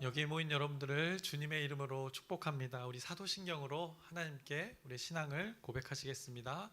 여기 모인 여러분들을 주님의 이름으로 축복합니다. 우리 사도신경으로 하나님께 우리 신앙을 고백하시겠습니다.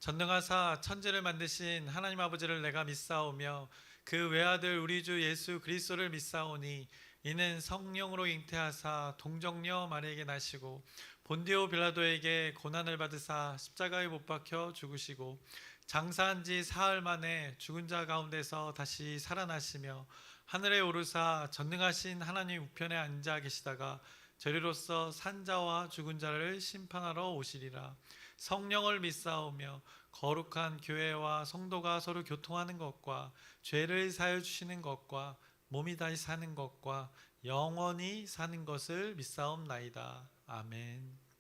전능하사 천지를 만드신 하나님 아버지를 내가 믿사오며 그 외아들 우리 주 예수 그리스도를 믿사오니 이는 성령으로 잉태하사 동정녀 마리에게 나시고 본디오 빌라도에게 고난을 받으사 십자가에 못 박혀 죽으시고 장사한 지 사흘 만에 죽은 자 가운데서 다시 살아나시며 하늘에 오르사 전능하신 하나님 우편에 앉아 계시다가 저리로서 산자와 죽은 자를 심판하러 오시리라. 성령을 믿사오며 거룩한 교회와 성도가 서로 교통하는 것과 죄를 사하여 주시는 것과 몸이 다시 사는 것과 영원히 사는 것을 믿사옵나이다. 아멘.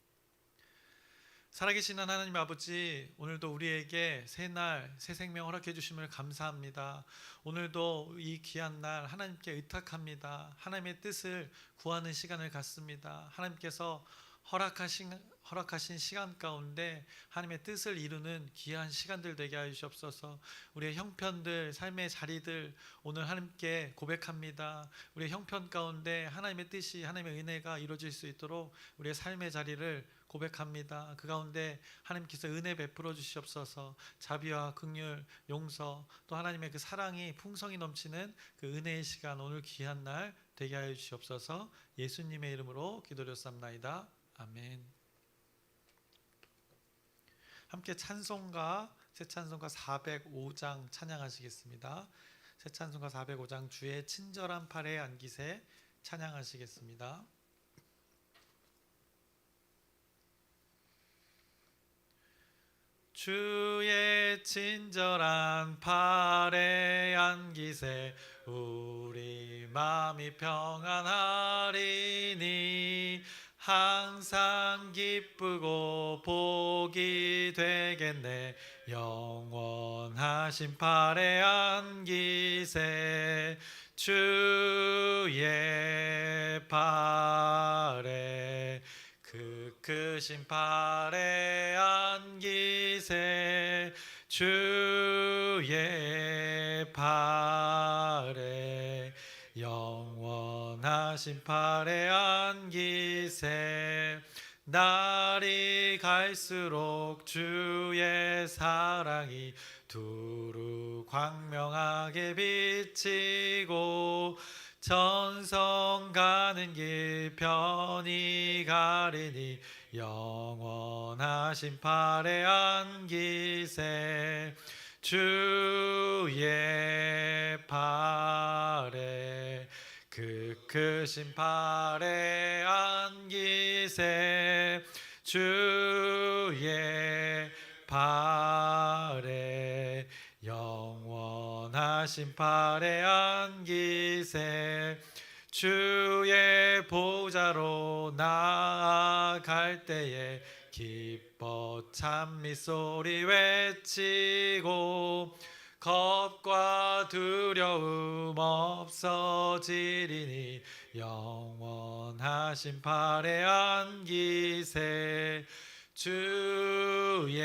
살아계신 하나님 아버지, 오늘도 우리에게 새날 새 생명 허락해 주심을 감사합니다. 오늘도 이 귀한 날 하나님께 의탁합니다. 하나님의 뜻을 구하는 시간을 갖습니다. 하나님께서 허락하신 시간 가운데 하나님의 뜻을 이루는 귀한 시간들 되게 하여 주옵소서. 우리의 형편들, 삶의 자리들 오늘 하나님께 고백합니다. 우리의 형편 가운데 하나님의 뜻이, 하나님의 은혜가 이루어질 수 있도록 우리의 삶의 자리를 고백합니다. 그 가운데 하나님께서 은혜 베풀어 주시옵소서. 자비와 긍휼, 용서, 또 하나님의 그 사랑이 풍성히 넘치는 그 은혜의 시간, 오늘 귀한 날 되게 하여 주시옵소서. 예수님의 이름으로 기도드렸사옵나이다. 아멘. 함께 찬송가, 새 찬송가 405장 찬양하시겠습니다. 새 찬송가 405장 주의 친절한 팔에 안기세 찬양하시겠습니다. 주의 친절한 팔에 안기세 우리 마음이 평안하리니 항상 기쁘고 복이 되겠네. 영원하신 팔에 안기세 주의 팔에 그 크신 팔에 안기세 주의 팔에 영원하신 팔에 안기세 날이 갈수록 주의 사랑이 두루 광명하게 비치고 전성 가는 길 편히 가리니 영원하신 팔에 안기세 주의 팔에 그 크신 팔에 안기세 주의 팔에 영원하신 팔에 안기세 주의 보좌로 나아갈 때에 기뻐 찬미 소리 외치고 겁과 두려움 없어지리니 영원하신 팔에 안기세 주의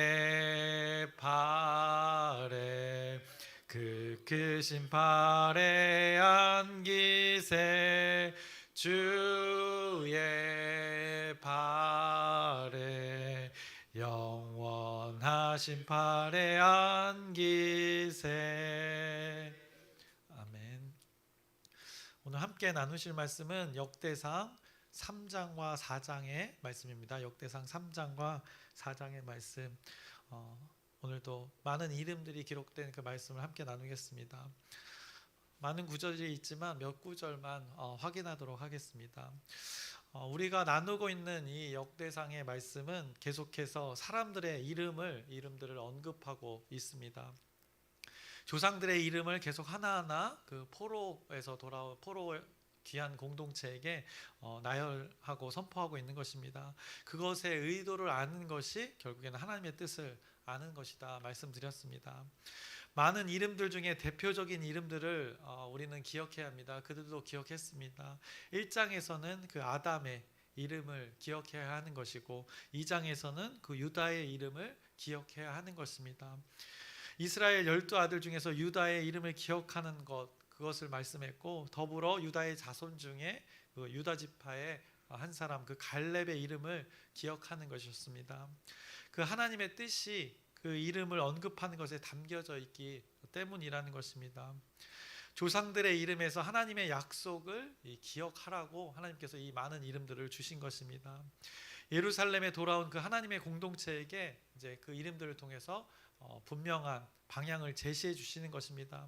팔에 그 크신 팔에 안기세 주의 팔에 영원하신 팔에 안기세. 아멘. 오늘 함께 나누실 말씀은 역대상 3장과 4장의 말씀입니다. 역대상 3장과 4장의 말씀. 오늘도 많은 이름들이 기록된 그 말씀을 함께 나누겠습니다. 많은 구절이 있지만 몇 구절만 확인하도록 하겠습니다. 우리가 나누고 있는 이 역대상의 말씀은 계속해서 사람들의 이름들을 언급하고 있습니다. 조상들의 이름을 계속 하나하나 그 포로에서 돌아온 포로 귀한 공동체에게 나열하고 선포하고 있는 것입니다. 그것의 의도를 아는 것이 결국에는 하나님의 뜻을 아는 것이다 말씀드렸습니다. 많은 이름들 중에 대표적인 이름들을 우리는 기억해야 합니다. 그들도 기억했습니다. 1장에서는 그 아담의 이름을 기억해야 하는 것이고 2장에서는 그 유다의 이름을 기억해야 하는 것입니다. 이스라엘 12 아들 중에서 유다의 이름을 기억하는 것, 그것을 말씀했고, 더불어 유다의 자손 중에 그 유다 지파의 한 사람 그 갈렙의 이름을 기억하는 것이었습니다. 그 하나님의 뜻이 그 이름을 언급하는 것에 담겨져 있기 때문이라는 것입니다. 조상들의 이름에서 하나님의 약속을 기억하라고 하나님께서 이 많은 이름들을 주신 것입니다. 예루살렘에 돌아온 그 하나님의 공동체에게 이제 그 이름들을 통해서 분명한 방향을 제시해 주시는 것입니다.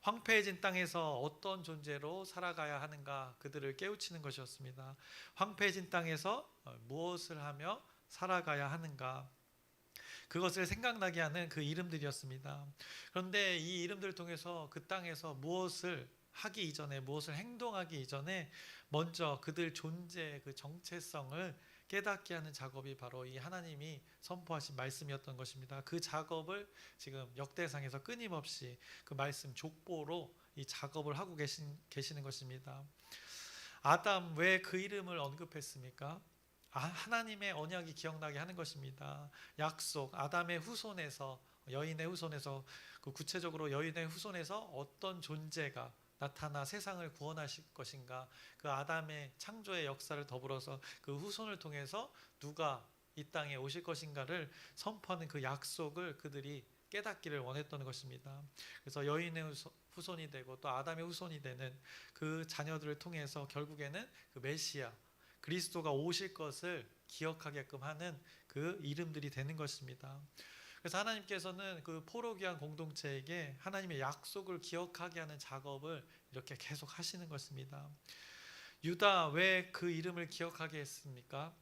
황폐해진 땅에서 어떤 존재로 살아가야 하는가 그들을 깨우치는 것이었습니다. 황폐해진 땅에서 무엇을 하며 살아가야 하는가 그것을 생각나게 하는 그 이름들이었습니다. 그런데 이 이름들을 통해서 그 땅에서 무엇을 하기 이전에, 무엇을 행동하기 이전에 먼저 그들 존재의 그 정체성을 깨닫게 하는 작업이 바로 이 하나님이 선포하신 말씀이었던 것입니다. 그 작업을 지금 역대상에서 끊임없이 그 말씀 족보로 이 작업을 하고 계시는 것입니다. 아담 왜 그 이름을 언급했습니까? 하나님의 언약이 기억나게 하는 것입니다. 약속, 아담의 후손에서, 여인의 후손에서, 그 구체적으로 여인의 후손에서 어떤 존재가 나타나 세상을 구원하실 것인가, 그 아담의 창조의 역사를 더불어서 그 후손을 통해서 누가 이 땅에 오실 것인가를 선포하는 그 약속을 그들이 깨닫기를 원했던 것입니다. 그래서 여인의 후손이 되고 또 아담의 후손이 되는 그 자녀들을 통해서 결국에는 그 메시아 그리스도가 오실 것을 기억하게끔 하는 그 이름들이 되는 것입니다. 그래서 하나님께서는 그 포로귀한 공동체에게 하나님의 약속을 기억하게 하는 작업을 이렇게 계속 하시는 것입니다. 유다 왜 그 이름을 기억하게 했습니까?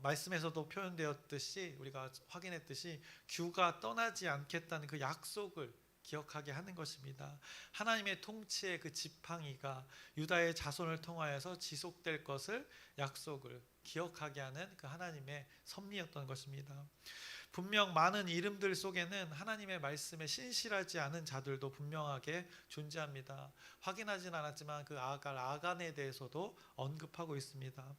말씀에서도 표현되었듯이 우리가 확인했듯이 규가 떠나지 않겠다는 그 약속을 기억하게 하는 것입니다. 하나님의 통치의 그 지팡이가 유다의 자손을 통하여서 지속될 것을 약속을 기억하게 하는 그 하나님의 섭리였던 것입니다. 분명 많은 이름들 속에는 하나님의 말씀에 신실하지 않은 자들도 분명하게 존재합니다. 확인하진 않았지만 그 아간에 대해서도 언급하고 있습니다.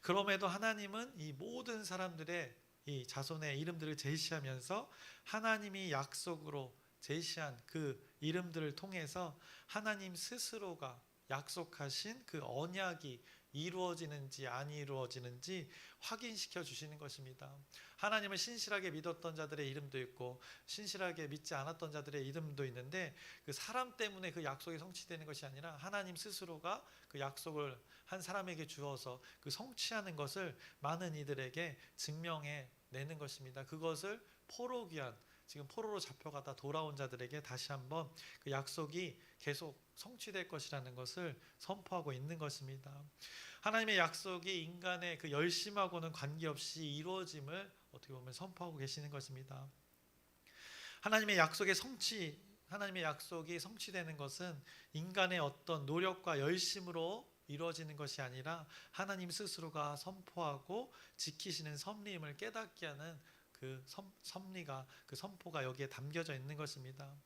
그럼에도 하나님은 이 모든 사람들의 이 자손의 이름들을 제시하면서 하나님이 약속으로 제시한 그 이름들을 통해서 하나님 스스로가 약속하신 그 언약이 이루어지는지 안 이루어지는지 확인시켜 주시는 것입니다. 하나님을 신실하게 믿었던 자들의 이름도 있고 신실하게 믿지 않았던 자들의 이름도 있는데 그 사람 때문에 그 약속이 성취되는 것이 아니라 하나님 스스로가 그 약속을 한 사람에게 주어서 그 성취하는 것을 많은 이들에게 증명해 내는 것입니다. 그것을 포로귀한 지금 포로로 잡혀가다 돌아온 자들에게 다시 한번 그 약속이 계속 성취될 것이라는 것을 선포하고 있는 것입니다. 하나님의 약속이 인간의 그 열심하고는 관계없이 이루어짐을 어떻게 보면 선포하고 계시는 것입니다. 하나님의 약속이 성취되는 것은 인간의 어떤 노력과 열심으로 이루어지는 것이 아니라 하나님 스스로가 선포하고 지키시는 섭리임을 깨닫게 하는 그 섭리가 그 선포가 여기에 담겨져 있는 것입니다.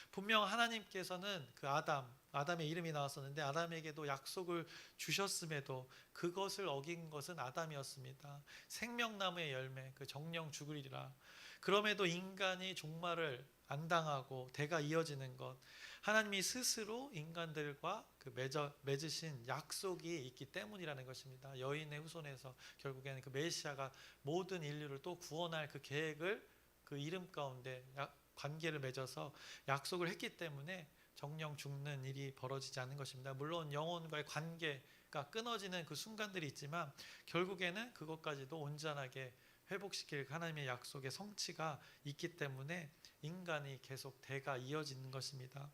분명 하나님께서는 그 아담의 이름이 나왔었는데 아담에게도 약속을 주셨음에도 그것을 어긴 것은 아담이었습니다. 생명나무의 열매 그 정령 죽으리라. 그럼에도 인간이 종말을 안 당하고 대가 이어지는 것 하나님이 스스로 인간들과 그 맺으신 약속이 있기 때문이라는 것입니다. 여인의 후손에서 결국에는 그 메시아가 모든 인류를 또 구원할 그 계획을 그 이름 가운데 관계를 맺어서 약속을 했기 때문에 정령 죽는 일이 벌어지지 않는 것입니다. 물론 영혼과의 관계가 끊어지는 그 순간들이 있지만 결국에는 그것까지도 온전하게 회복시킬 하나님의 약속의 성취가 있기 때문에 인간이 계속 대가 이어지는 것입니다.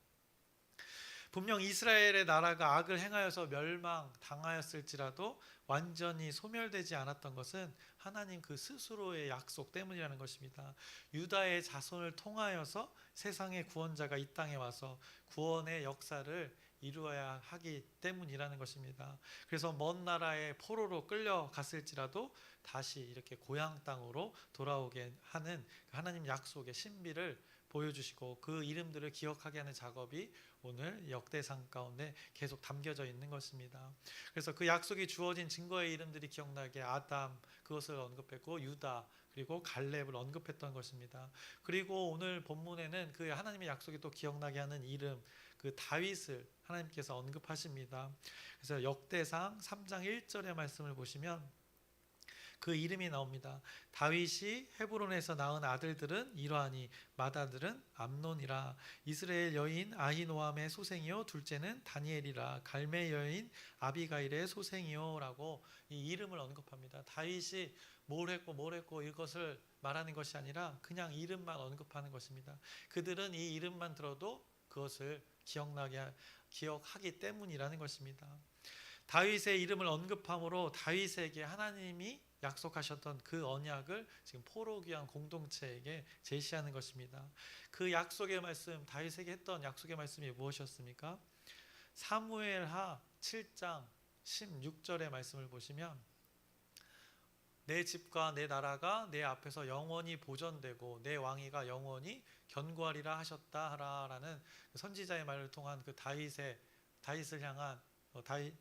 분명 이스라엘의 나라가 악을 행하여서 멸망당하였을지라도 완전히 소멸되지 않았던 것은 하나님 그 스스로의 약속 때문이라는 것입니다. 유다의 자손을 통하여서 세상의 구원자가 이 땅에 와서 구원의 역사를 이루어야 하기 때문이라는 것입니다. 그래서 먼 나라의 포로로 끌려갔을지라도 다시 이렇게 고향 땅으로 돌아오게 하는 하나님 약속의 신비를 보여주시고 그 이름들을 기억하게 하는 작업이 오늘 역대상 가운데 계속 담겨져 있는 것입니다. 그래서 그 약속이 주어진 증거의 이름들이 기억나게 아담 그것을 언급했고 유다 그리고 갈렙을 언급했던 것입니다. 그리고 오늘 본문에는 그 하나님의 약속이 또 기억나게 하는 이름 그 다윗을 하나님께서 언급하십니다. 그래서 역대상 3장 1절의 말씀을 보시면 그 이름이 나옵니다. 다윗이 헤브론에서 낳은 아들들은 이러하니 맏아들은 암논이라. 이스라엘 여인 아히노암의 소생이요 둘째는 다니엘이라. 갈멜 여인 아비가일의 소생이요 라고 이 이름을 언급합니다. 다윗이 뭘 했고 이것을 말하는 것이 아니라 그냥 이름만 언급하는 것입니다. 그들은 이 이름만 들어도 그것을 기억하기 때문이라는 것입니다. 다윗의 이름을 언급함으로 다윗에게 하나님이 약속하셨던 그 언약을 지금 포로귀한 공동체에게 제시하는 것입니다. 그 약속의 말씀, 다윗에게 했던 약속의 말씀이 무엇이었습니까? 사무엘하 7장 16절의 말씀을 보시면 내 집과 내 나라가 내 앞에서 영원히 보존되고 내 왕위가 영원히 견고하리라 하셨다 라는 선지자의 말을 통한 그 다윗을 향한 다윗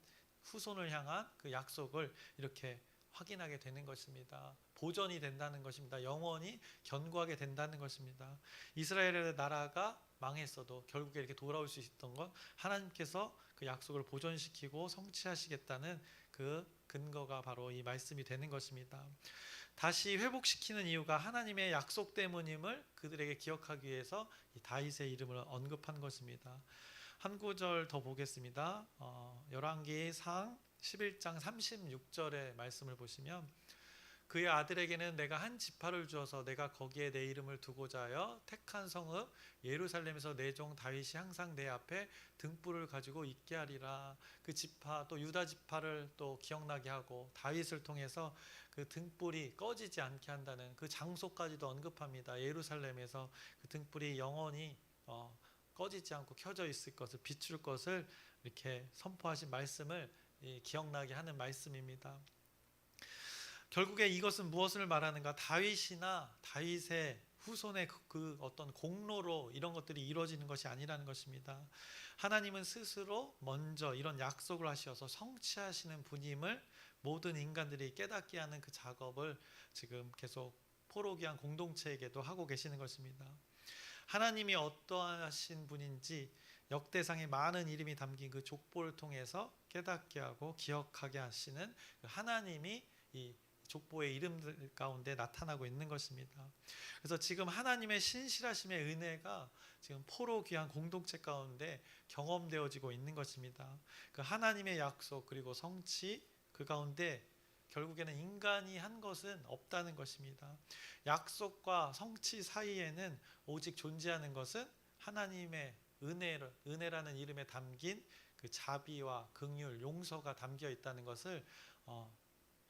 후손을 향한 그 약속을 이렇게 확인하게 되는 것입니다. 보존이 된다는 것입니다. 영원히 견고하게 된다는 것입니다. 이스라엘의 나라가 망했어도 결국에 이렇게 돌아올 수 있었던 건 하나님께서 그 약속을 보존시키고 성취하시겠다는 그 근거가 바로 이 말씀이 되는 것입니다. 다시 회복시키는 이유가 하나님의 약속 때문임을 그들에게 기억하기 위해서 이 다윗의 이름을 언급한 것입니다. 한 구절 더 보겠습니다. 열왕기상 11장 36절의 말씀을 보시면 그의 아들에게는 내가 한 지파를 주어서 내가 거기에 내 이름을 두고자 하여 택한 성읍 예루살렘에서 내 종 다윗이 항상 내 앞에 등불을 가지고 있게 하리라. 그 지파 또 유다 지파를 또 기억나게 하고 다윗을 통해서 그 등불이 꺼지지 않게 한다는 그 장소까지도 언급합니다. 예루살렘에서 그 등불이 영원히 꺼지지 않고 켜져 있을 것을 비출 것을 이렇게 선포하신 말씀을 기억나게 하는 말씀입니다. 결국에 이것은 무엇을 말하는가? 다윗이나 다윗의 후손의 그 어떤 공로로 이런 것들이 이루어지는 것이 아니라는 것입니다. 하나님은 스스로 먼저 이런 약속을 하셔서 성취하시는 분임을 모든 인간들이 깨닫게 하는 그 작업을 지금 계속 포로기한 공동체에게도 하고 계시는 것입니다. 하나님이 어떠하신 분인지 역대상에 많은 이름이 담긴 그 족보를 통해서 깨닫게 하고 기억하게 하시는 하나님이 이 족보의 이름들 가운데 나타나고 있는 것입니다. 그래서 지금 하나님의 신실하심의 은혜가 지금 포로 귀한 공동체 가운데 경험되어지고 있는 것입니다. 그 하나님의 약속 그리고 성취 그 가운데 결국에는 인간이 한 것은 없다는 것입니다. 약속과 성취 사이에는 오직 존재하는 것은 하나님의 은혜라는 이름에 담긴 그 자비와 긍휼, 용서가 담겨 있다는 것을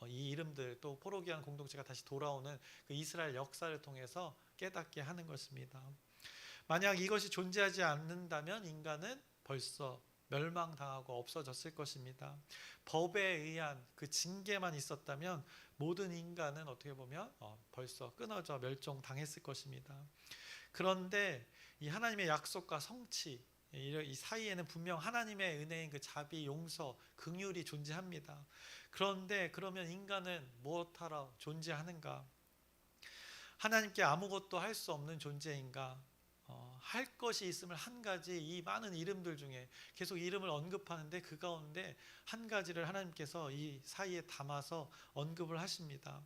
이 이름들 또 포로기한 공동체가 다시 돌아오는 그 이스라엘 역사를 통해서 깨닫게 하는 것입니다. 만약 이것이 존재하지 않는다면 인간은 벌써 멸망당하고 없어졌을 것입니다. 법에 의한 그 징계만 있었다면 모든 인간은 어떻게 보면 벌써 끊어져 멸종당했을 것입니다. 그런데 이 하나님의 약속과 성취 이 사이에는 분명 하나님의 은혜인 그 자비, 용서, 긍휼이 존재합니다. 그런데 그러면 인간은 무엇하러 존재하는가? 하나님께 아무것도 할 수 없는 존재인가? 할 것이 있음을 한 가지 이 많은 이름들 중에 계속 이름을 언급하는데 그 가운데 한 가지를 하나님께서 이 사이에 담아서 언급을 하십니다.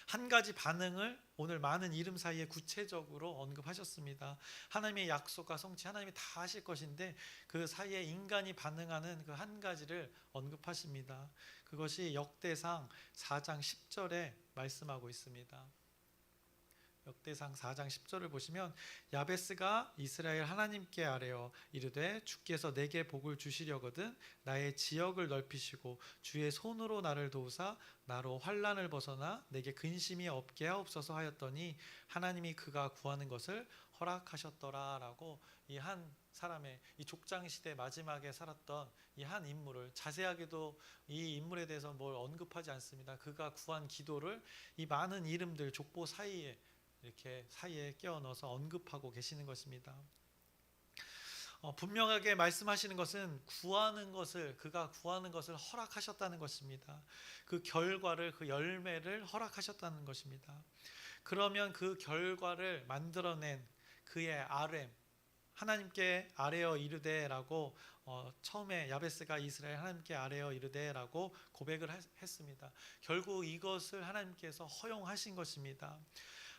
한 가지 반응을 오늘 많은 이름 사이에 구체적으로 언급하셨습니다. 하나님의 약속과 성취 하나님이 다 하실 것인데 그 사이에 인간이 반응하는 그 한 가지를 언급하십니다. 그것이 역대상 4장 10절에 말씀하고 있습니다. 역대상 4장 10절을 보시면 야베스가 이스라엘 하나님께 아뢰어 이르되 주께서 내게 복을 주시려거든 나의 지역을 넓히시고 주의 손으로 나를 도우사 나로 환난을 벗어나 내게 근심이 없게 하옵소서 하였더니 하나님이 그가 구하는 것을 허락하셨더라 라고 이 한 사람의 이 족장 시대 마지막에 살았던 이 한 인물을 자세하게도 이 인물에 대해서 뭘 언급하지 않습니다. 그가 구한 기도를 이 많은 이름들 족보 사이에 이렇게 사이에 끼워 넣어서 언급하고 계시는 것입니다. 분명하게 말씀하시는 것은 그가 구하는 것을 허락하셨다는 것입니다. 그 결과를 그 열매를 허락하셨다는 것입니다. 그러면 그 결과를 만들어낸 그의 RM 하나님께 아뢰어 이르되라고 처음에 야베스가 이스라엘 하나님께 아뢰어 이르되라고 고백을 했습니다. 결국 이것을 하나님께서 허용하신 것입니다.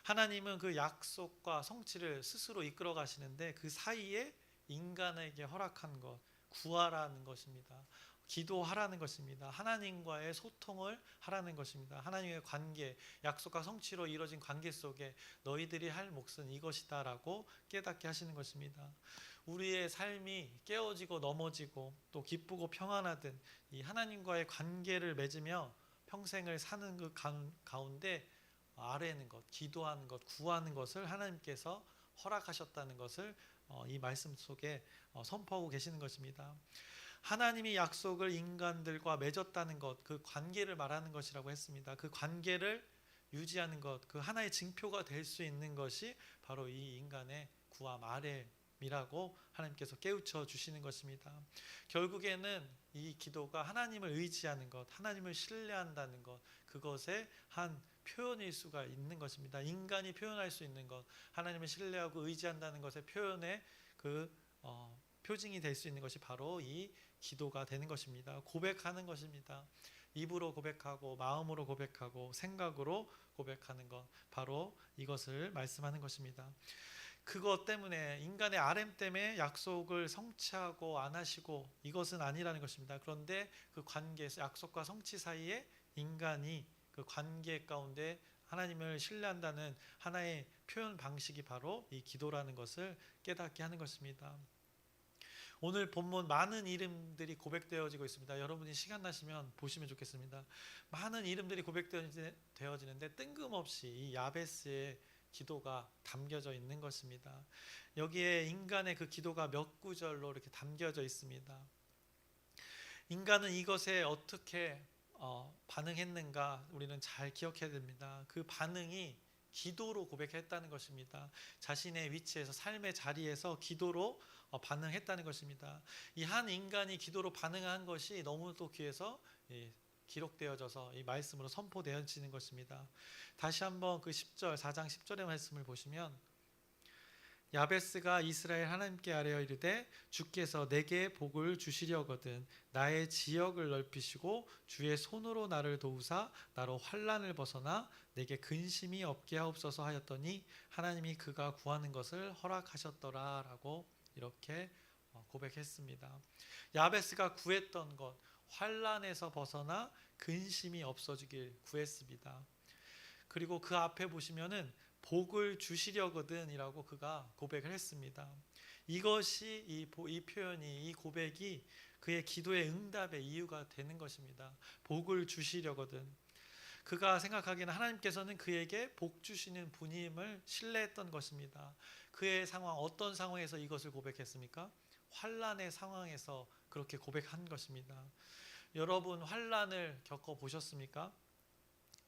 하나님은 그 약속과 성취를 스스로 이끌어 가시는데 그 사이에 인간에게 허락한 것, 구하라는 것입니다. 기도하라는 것입니다. 하나님과의 소통을 하라는 것입니다. 하나님의 관계, 약속과 성취로 이루어진 관계 속에 너희들이 할 몫은 이것이다 라고 깨닫게 하시는 것입니다. 우리의 삶이 깨어지고 넘어지고 또 기쁘고 평안하든 이 하나님과의 관계를 맺으며 평생을 사는 그 가운데 아뢰는 것, 기도하는 것, 구하는 것을 하나님께서 허락하셨다는 것을 이 말씀 속에 선포하고 계시는 것입니다. 하나님이 약속을 인간들과 맺었다는 것, 그 관계를 말하는 것이라고 했습니다. 그 관계를 유지하는 것, 그 하나의 징표가 될 수 있는 것이 바로 이 인간의 구함, 아뢰미라고 하나님께서 깨우쳐 주시는 것입니다. 결국에는 이 기도가 하나님을 의지하는 것, 하나님을 신뢰한다는 것, 그것의 한 표현일 수가 있는 것입니다. 인간이 표현할 수 있는 것, 하나님을 신뢰하고 의지한다는 것의 표현의 그 표징이 될 수 있는 것이 바로 이 기도가 되는 것입니다. 고백하는 것입니다. 입으로 고백하고 마음으로 고백하고 생각으로 고백하는 것, 바로 이것을 말씀하는 것입니다. 그것 때문에 인간의 아렘 때문에 약속을 성취하고 안 하시고 이것은 아니라는 것입니다. 그런데 그 관계, 약속과 성취 사이에 인간이 그 관계 가운데 하나님을 신뢰한다는 하나의 표현 방식이 바로 이 기도라는 것을 깨닫게 하는 것입니다. 오늘 본문 많은 이름들이 고백되어지고 있습니다. 여러분이 시간 나시면 보시면 좋겠습니다. 많은 이름들이 고백되어지는데 뜬금없이 이 야베스의 기도가 담겨져 있는 것입니다. 여기에 인간의 그 기도가 몇 구절로 이렇게 담겨져 있습니다. 인간은 이것에 어떻게 반응했는가 우리는 잘 기억해야 됩니다. 그 반응이 기도로 고백했다는 것입니다. 자신의 위치에서 삶의 자리에서 기도로 반응했다는 것입니다. 이 한 인간이 기도로 반응한 것이 너무도 귀해서 기록되어져서 이 말씀으로 선포되어지는 것입니다. 다시 한번 그 10절 4장 10절의 말씀을 보시면 야베스가 이스라엘 하나님께 아뢰어 이르되 주께서 내게 복을 주시려거든 나의 지역을 넓히시고 주의 손으로 나를 도우사 나로 환난을 벗어나 내게 근심이 없게 하옵소서 하였더니 하나님이 그가 구하는 것을 허락하셨더라 라고 이렇게 고백했습니다. 야베스가 구했던 것, 환난에서 벗어나 근심이 없어지길 구했습니다. 그리고 그 앞에 보시면은 복을 주시려거든 이라고 그가 고백을 했습니다. 이것이 이 표현이, 이 고백이 그의 기도의 응답의 이유가 되는 것입니다. 복을 주시려거든. 그가 생각하기에는 하나님께서는 그에게 복 주시는 분임을 신뢰했던 것입니다. 그의 상황, 어떤 상황에서 이것을 고백했습니까? 환난의 상황에서 그렇게 고백한 것입니다. 여러분 환난을 겪어보셨습니까?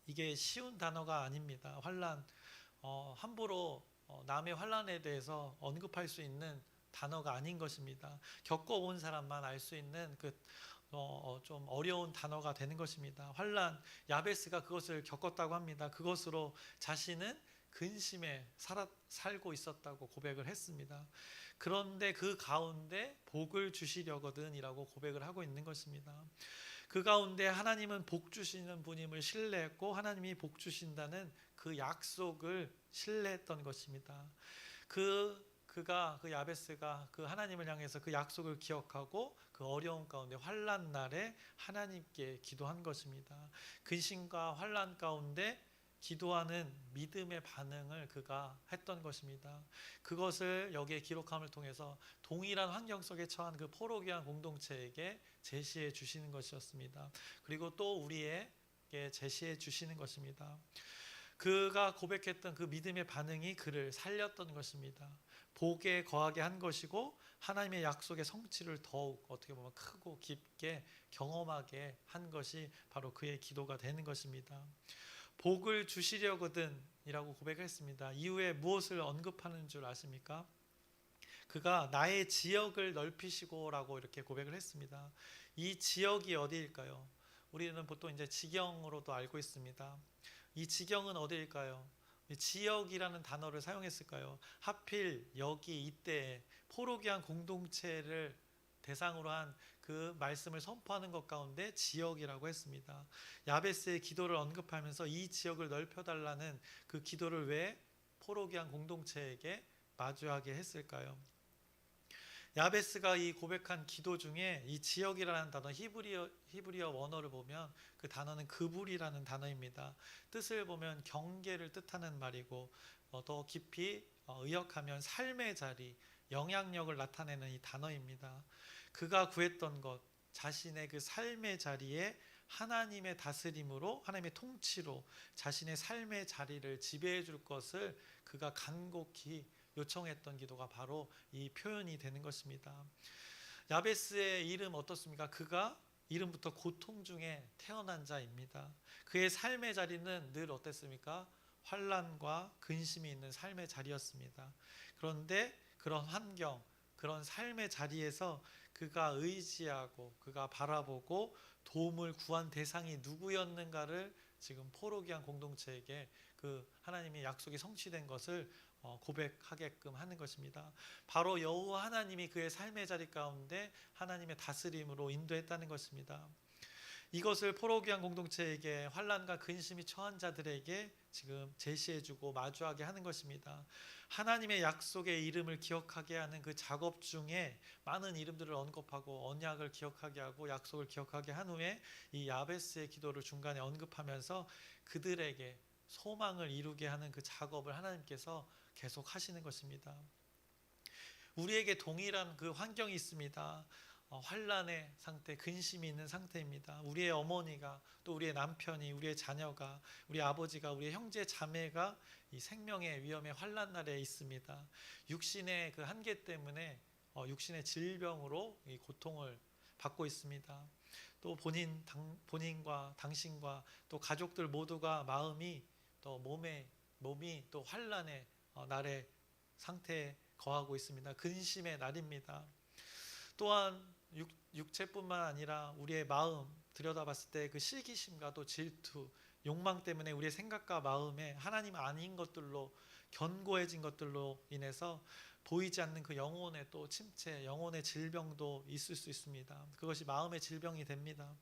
이게 쉬운 단어가 아닙니다. 환난, 함부로 남의 환난에 대해서 언급할 수 있는 단어가 아닌 것입니다. 겪어본 사람만 알 수 있는 좀 어려운 단어가 되는 것입니다. 환난, 야베스가 그것을 겪었다고 합니다. 그것으로 자신은 근심에 살고 있었다고 고백을 했습니다. 그런데 그 가운데 복을 주시려거든 이라고 고백을 하고 있는 것입니다. 그 가운데 하나님은 복 주시는 분임을 신뢰했고 하나님이 복 주신다는 그 약속을 신뢰했던 것입니다. 그 야베스가 그 하나님을 향해서 그 약속을 기억하고 그 어려운 가운데 환난 날에 하나님께 기도한 것입니다. 근심과 환난 가운데 기도하는 믿음의 반응을 그가 했던 것입니다. 그것을 여기에 기록함을 통해서 동일한 환경 속에 처한 그 포로기한 공동체에게 제시해 주시는 것이었습니다. 그리고 또 우리에게 제시해 주시는 것입니다. 그가 고백했던 그 믿음의 반응이 그를 살렸던 것입니다. 복에 거하게 한 것이고 하나님의 약속의 성취를 더욱 어떻게 보면 크고 깊게 경험하게 한 것이 바로 그의 기도가 되는 것입니다. 복을 주시려거든 이라고 고백을 했습니다. 이후에 무엇을 언급하는 줄 아십니까? 그가 나의 지역을 넓히시고 라고 이렇게 고백을 했습니다. 이 지역이 어디일까요? 우리는 보통 이제 지경으로도 알고 있습니다. 이 지경은 어디일까요? 지역이라는 단어를 사용했을까요? 하필 여기 이때 포로기한 공동체를 대상으로 한 그 말씀을 선포하는 것 가운데 지역이라고 했습니다. 야베스의 기도를 언급하면서 이 지역을 넓혀달라는 그 기도를 왜 포로기한 공동체에게 마주하게 했을까요? 야베스가 이 고백한 기도 중에 이 지역이라는 단어, 히브리어 원어를 보면 그 단어는 그불이라는 단어입니다. 뜻을 보면 경계를 뜻하는 말이고, 더 깊이 의역하면 삶의 자리, 영향력을 나타내는 이 단어입니다. 그가 구했던 것, 자신의 그 삶의 자리에 하나님의 다스림으로, 하나님의 통치로 자신의 삶의 자리를 지배해 줄 것을 그가 간곡히 요청했던 기도가 바로 이 표현이 되는 것입니다. 야베스의 이름 어떻습니까? 그가 이름부터 고통 중에 태어난 자입니다. 그의 삶의 자리는 늘 어땠습니까? 환난과 근심이 있는 삶의 자리였습니다. 그런데 그런 환경, 그런 삶의 자리에서 그가 의지하고 그가 바라보고 도움을 구한 대상이 누구였는가를 지금 포로기한 공동체에게 그 하나님의 약속이 성취된 것을 고백하게끔 하는 것입니다. 바로 여호와 하나님이 그의 삶의 자리 가운데 하나님의 다스림으로 인도했다는 것입니다. 이것을 포로기한 공동체에게 환난과 근심이 처한 자들에게 지금 제시해주고 마주하게 하는 것입니다. 하나님의 약속의 이름을 기억하게 하는 그 작업 중에 많은 이름들을 언급하고 언약을 기억하게 하고 약속을 기억하게 한 후에 이 야베스의 기도를 중간에 언급하면서 그들에게 소망을 이루게 하는 그 작업을 하나님께서 계속 하시는 것입니다. 우리에게 동일한 그 환경이 있습니다. 환난의 상태, 근심이 있는 상태입니다. 우리의 어머니가, 또 우리의 남편이, 우리의 자녀가, 우리 아버지가, 우리의 형제 자매가 이 생명의 위험의 환난 날에 있습니다. 육신의 그 한계 때문에 육신의 질병으로 이 고통을 받고 있습니다. 또 본인과 당신과 또 가족들 모두가 마음이 또 몸이 또 환난의 날의 상태에 거하고 있습니다. 근심의 날입니다. 또한 육체뿐만 아니라 우리의 마음 들여다봤을 때 그 시기심과 또 질투, 욕망 때문에 우리의 생각과 마음에 하나님 아닌 것들로 견고해진 것들로 인해서 보이지 않는 그 영혼의 또 침체, 영혼의 질병도 있을 수 있습니다. 그것이 마음의 질병이 됩니다.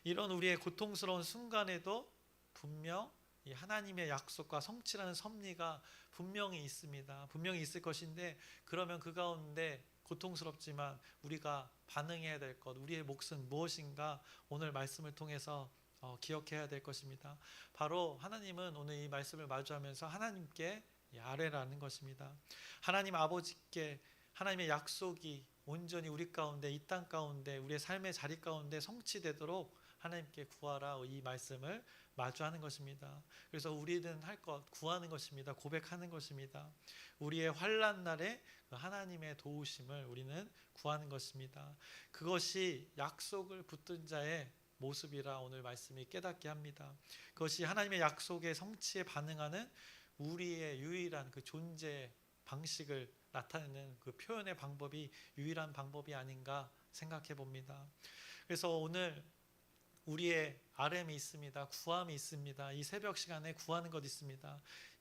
이런 우리의 고통스러운 순간에도 분명 이 하나님의 약속과 성취라는 섭리가 분명히 있습니다. 분명히 있을 것인데, 그러면 그 가운데 고통스럽지만 우리가 반응해야 될 것, 우리의 몫은 무엇인가 오늘 말씀을 통해서 기억해야 될 것입니다. 바로 하나님은 오늘 이 말씀을 마주하면서 하나님께 아뢰라는 것입니다. 하나님 아버지께 하나님의 약속이 온전히 우리 가운데, 이 땅 가운데, 우리의 삶의 자리 가운데 성취되도록 하나님께 구하라, 이 말씀을 마주하는 것입니다. 그래서 우리는 할 것 구하는 것입니다. 고백하는 것입니다. 우리의 환난 날에 하나님의 도우심을 우리는 구하는 것입니다. 그것이 약속을 붙든 자의 모습이라 오늘 말씀이 깨닫게 합니다. 그것이 하나님의 약속의 성취에 반응하는 우리의 유일한 그 존재 방식을 나타내는 그 표현의 방법이 유일한 방법이 아닌가 생각해 봅니다. 그래서 오늘 우리의 RM이 있습니다. 구함이 있습니다. 이 새벽 시간에 구하는 것 있습니다.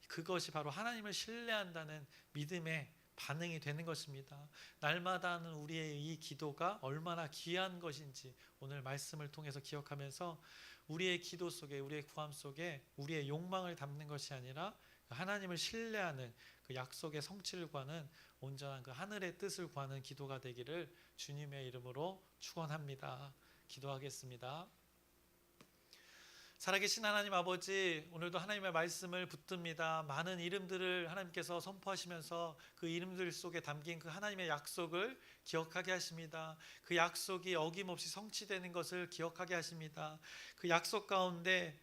그것이 바로 하나님을 신뢰한다는 믿음의 반응이 되는 것입니다. 날마다 하는 우리의 이 기도가 얼마나 귀한 것인지 오늘 말씀을 통해서 기억하면서 우리의 기도 속에, 우리의 구함 속에 우리의 욕망을 담는 것이 아니라 하나님을 신뢰하는 그 약속의 성취를 구하는 온전한 그 하늘의 뜻을 구하는 기도가 되기를 주님의 이름으로 축원합니다. 기도하겠습니다. 살아계신 하나님 아버지, 오늘도 하나님의 말씀을 붙듭니다. 많은 이름들을 하나님께서 선포하시면서 그 이름들 속에 담긴 그 하나님의 약속을 기억하게 하십니다. 그 약속이 어김없이 성취되는 것을 기억하게 하십니다. 그 약속 가운데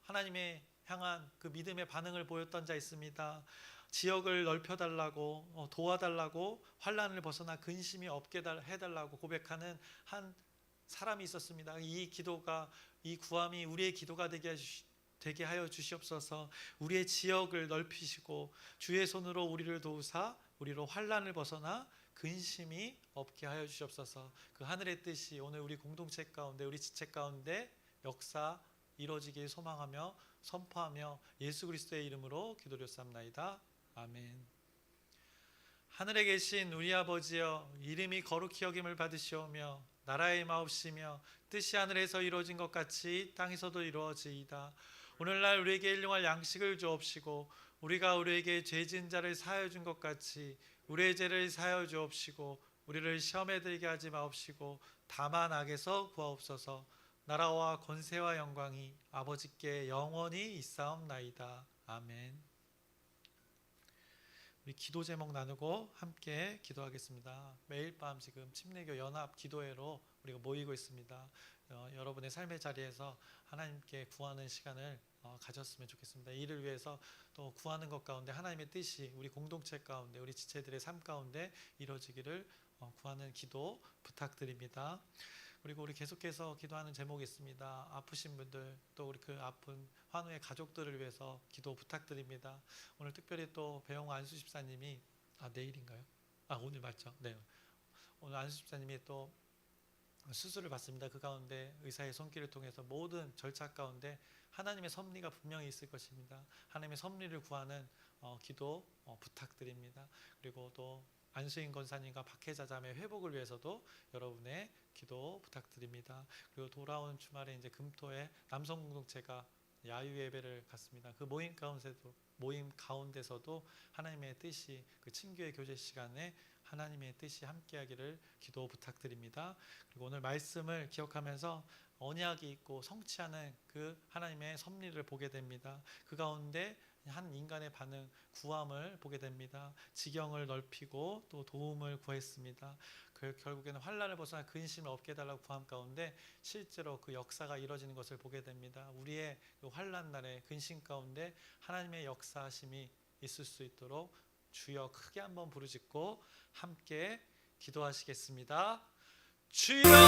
하나님의 향한 그 믿음의 반응을 보였던 자 있습니다. 지역을 넓혀달라고, 도와달라고, 환난을 벗어나 근심이 없게 해달라고 고백하는 한 사람이 있었습니다. 이 기도가, 이 구함이 우리의 기도가 되게 하여 주시옵소서. 우리의 지역을 넓히시고 주의 손으로 우리를 도우사 우리로 환난을 벗어나 근심이 없게 하여 주시옵소서. 그 하늘의 뜻이 오늘 우리 공동체 가운데, 우리 지체 가운데 이루어지길 소망하며 선포하며 예수 그리스도의 이름으로 기도드렸사옵나이다. 아멘. 하늘에 계신 우리 아버지여, 이름이 거룩히 여김을 받으시오며 나라의 마옵시며 뜻이 하늘에서 이루어진 것 같이 땅에서도 이루어지이다. 오늘날 우리에게 일용할 양식을 주옵시고 우리가 우리에게 죄 지은 자를 사하여 준 것 같이 우리의 죄를 사하여 주옵시고 우리를 시험에 들게 하지 마옵시고 다만 악에서 구하옵소서. 나라와 권세와 영광이 아버지께 영원히 있사옵나이다. 아멘. 우리 기도 제목 나누고 함께 기도하겠습니다. 매일 밤 지금 침례교 연합 기도회로 우리가 모이고 있습니다. 여러분의 삶의 자리에서 하나님께 구하는 시간을 가졌으면 좋겠습니다. 이를 위해서 또 구하는 것 가운데 하나님의 뜻이 우리 공동체 가운데 우리 지체들의 삶 가운데 이루어지기를 구하는 기도 부탁드립니다. 그리고 우리 계속해서 기도하는 제목이 있습니다. 아프신 분들, 또 우리 그 아픈 환우의 가족들을 위해서 기도 부탁드립니다. 오늘 특별히 또 배용 안수 집사님이 내일인가요? 오늘 맞죠? 네. 오늘 안수 집사님이 또 수술을 받습니다. 그 가운데 의사의 손길을 통해서 모든 절차 가운데 하나님의 섭리가 분명히 있을 것입니다. 하나님의 섭리를 구하는 기도 부탁드립니다. 그리고 또 안수인 권사님과 박혜자 자매 회복을 위해서도 여러분의 기도 부탁드립니다. 그리고 돌아오는 주말에 이제 금토에 남성 공동체가 야유 예배를 갖습니다. 그 모임 가운데서도 하나님의 뜻이 그 친교의 교제 시간에 하나님의 뜻이 함께하기를 기도 부탁드립니다. 그리고 오늘 말씀을 기억하면서 언약이 있고 성취하는 그 하나님의 섭리를 보게 됩니다. 그 가운데 한 인간의 반응, 구함을 보게 됩니다. 지경을 넓히고 또 도움을 구했습니다. 결국에는 환난을 벗어나 근심을 없게 해달라고 구함 가운데 실제로 그 역사가 이루어지는 것을 보게 됩니다. 우리의 그 환난 날의 근심 가운데 하나님의 역사하심이 있을 수 있도록 주여 크게 한번 부르짖고 함께 기도하시겠습니다. 주여!